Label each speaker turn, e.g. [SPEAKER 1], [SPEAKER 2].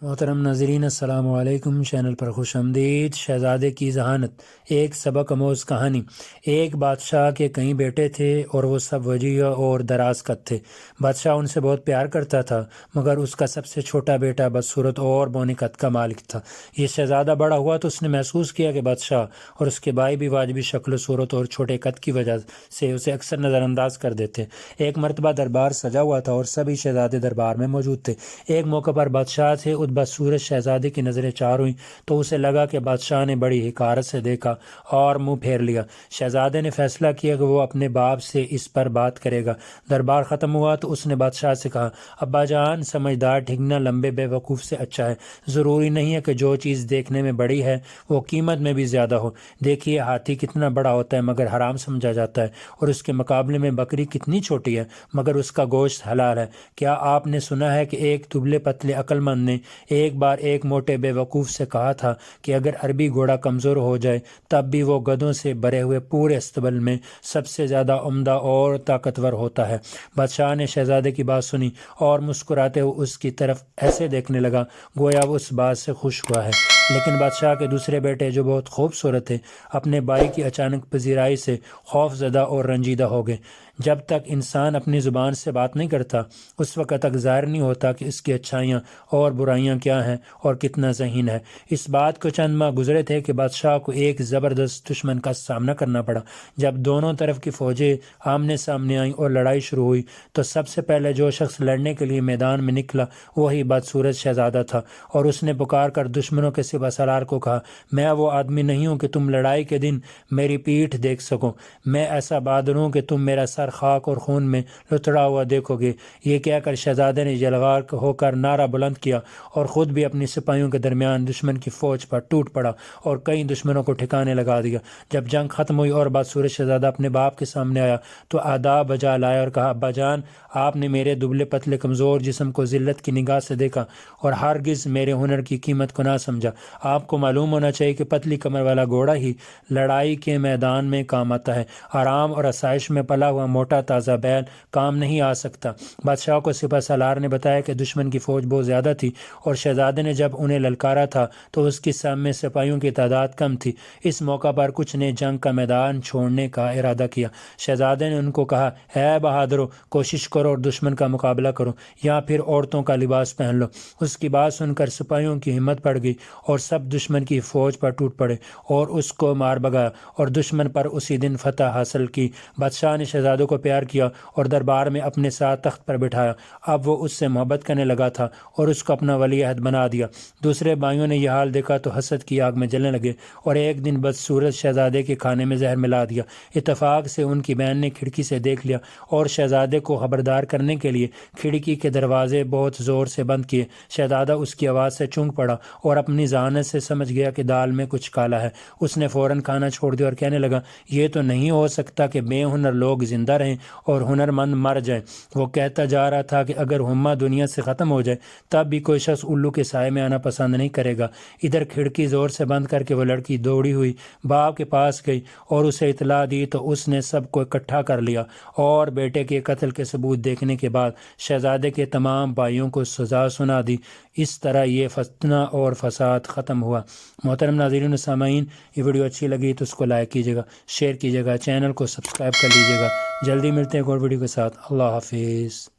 [SPEAKER 1] محترم ناظرین السلام علیکم، چینل پر خوش آمدید۔ شہزادے کی ذہانت، ایک سبق آموز کہانی۔ ایک بادشاہ کے کئی بیٹے تھے اور وہ سب وجیہ اور دراز قد تھے۔ بادشاہ ان سے بہت پیار کرتا تھا، مگر اس کا سب سے چھوٹا بیٹا بدصورت اور بونے قد کا مالک تھا۔ یہ شہزادہ بڑا ہوا تو اس نے محسوس کیا کہ بادشاہ اور اس کے بھائی بھی واجبی شکل و صورت اور چھوٹے قد کی وجہ سے اسے اکثر نظر انداز کر دیتے۔ ایک مرتبہ دربار سجا ہوا تھا اور سبھی شہزادے دربار میں موجود تھے۔ ایک موقع پر بادشاہ سے بدصورت شہزادے کی نظریں چار ہوئیں تو اسے لگا کہ بادشاہ نے بڑی حقارت سے دیکھا اور منہ پھیر لیا۔ شہزادے نے فیصلہ کیا کہ وہ اپنے باپ سے اس پر بات کرے گا۔ دربار ختم ہوا تو اس نے بادشاہ سے کہا، ابا جان، سمجھدار ٹھگنا لمبے بے وقوف سے اچھا ہے۔ ضروری نہیں ہے کہ جو چیز دیکھنے میں بڑی ہے وہ قیمت میں بھی زیادہ ہو۔ دیکھیے ہاتھی کتنا بڑا ہوتا ہے مگر حرام سمجھا جاتا ہے، اور اس کے مقابلے میں بکری کتنی چھوٹی ہے مگر اس کا گوشت حلال ہے۔ کیا آپ نے سنا ہے کہ ایک دبلے پتلے عقل مند نے ایک بار ایک موٹے بے وقوف سے کہا تھا کہ اگر عربی گھوڑا کمزور ہو جائے تب بھی وہ گدھوں سے بھرے ہوئے پورے استبل میں سب سے زیادہ عمدہ اور طاقتور ہوتا ہے۔ بادشاہ نے شہزادے کی بات سنی اور مسکراتے ہوئے اس کی طرف ایسے دیکھنے لگا گویا وہ اس بات سے خوش ہوا ہے۔ لیکن بادشاہ کے دوسرے بیٹے جو بہت خوبصورت تھے اپنے بھائی کی اچانک پذیرائی سے خوف زدہ اور رنجیدہ ہو گئے۔ جب تک انسان اپنی زبان سے بات نہیں کرتا اس وقت تک ظاہر نہیں ہوتا کہ اس کی اچھائیاں اور برائیاں کیا ہیں اور کتنا ذہین ہے۔ اس بات کو چند ماہ گزرے تھے کہ بادشاہ کو ایک زبردست دشمن کا سامنا کرنا پڑا۔ جب دونوں طرف کی فوجیں آمنے سامنے آئیں اور لڑائی شروع ہوئی تو سب سے پہلے جو شخص لڑنے کے لیے میدان میں نکلا وہی بدصورت شہزادہ تھا، اور اس نے پکار کر دشمنوں کے سپہ سالار کو کہا، میں وہ آدمی نہیں ہوں کہ تم لڑائی کے دن میری پیٹھ دیکھ سکو۔ میں ایسا بہادر ہوں کہ تم میرا سر خاک اور خون میں لتڑا ہوا دیکھو گے۔ یہ کہہ کر شہزادے نے یلغار ہو کر نعرہ بلند کیا اور خود بھی اپنی سپاہیوں کے درمیان دشمن کی فوج پر ٹوٹ پڑا اور کئی دشمنوں کو ٹھکانے لگا دیا۔ جب جنگ ختم ہوئی اور بدصورت شہزادہ اپنے باپ کے سامنے آیا تو آداب بجا لایا اور کہا، ابا جان، آپ نے میرے دبلے پتلے کمزور جسم کو ذلت کی نگاہ سے دیکھا اور ہرگز میرے ہنر کی قیمت کو نہ سمجھا۔ آپ کو معلوم ہونا چاہیے کہ پتلی کمر والا گھوڑا ہی لڑائی کے میدان میں کام آتا ہے۔ آرام اور آسائش میں پلا ہوا موٹا تازہ بیل کام نہیں آ سکتا۔ بادشاہ کو سپہ سالار نے بتایا کہ دشمن کی فوج بہت زیادہ تھی اور شہزادے نے جب انہیں للکارا تھا تو اس کی سامنے سپاہیوں کی تعداد کم تھی۔ اس موقع پر کچھ نے جنگ کا میدان چھوڑنے کا ارادہ کیا۔ شہزادے نے ان کو کہا، اے بہادرو، کوشش کرو اور دشمن کا مقابلہ کرو یا پھر عورتوں کا لباس پہن لو۔ اس کی بات سن کر سپاہیوں کی ہمت بڑھ گئی اور سب دشمن کی فوج پر ٹوٹ پڑے اور اس کو مار بھگایا اور دشمن پر اسی دن فتح حاصل کی۔ بادشاہ نے شہزادوں کو پیار کیا اور دربار میں اپنے ساتھ تخت پر بٹھایا۔ اب وہ اس سے محبت کرنے لگا تھا اور اس کو اپنا ولی عہد بنا دیا۔ دوسرے بھائیوں نے یہ حال دیکھا تو حسد کی آگ میں جلنے لگے اور ایک دن بدصورت شہزادے کے کھانے میں زہر ملا دیا۔ اتفاق سے ان کی بہن نے کھڑکی سے دیکھ لیا اور شہزادے کو خبردار کرنے کے لیے کھڑکی کے دروازے بہت زور سے بند کیے۔ شہزادہ اس کی آواز سے چونک پڑا اور اپنی ذہانت سے سمجھ گیا کہ دال میں کچھ کالا ہے۔ اس نے فوراً کھانا چھوڑ دیا اور کہنے لگا، یہ تو نہیں ہو سکتا کہ بے ہنر لوگ زندہ رہیں اور ہنرمند مر جائیں۔ وہ کہتا جا رہا تھا کہ اگر ہما دنیا سے ختم ہو جائے تب بھی کوئی شخص الو کے سائے میں آنا پسند نہیں کرے گا۔ ادھر کھڑکی زور سے بند کر کے وہ لڑکی دوڑی ہوئی باپ کے پاس گئی اور اسے اطلاع دی تو اس نے سب کو اکٹھا کر لیا اور بیٹے کے قتل کے ثبوت دیکھنے کے بعد شہزادے کے تمام بھائیوں کو سزا سنا دی۔ اس طرح یہ فتنہ اور فساد ختم ہوا۔ محترم ناظرین و سامعین، یہ ویڈیو اچھی لگی تو اس کو لائک کیجیے گا، شیئر کیجیے گا، چینل کو سبسکرائب کر لیجیے گا۔ جلدی ملتے ہیں ایک اور ویڈیو کے ساتھ۔ اللہ حافظ۔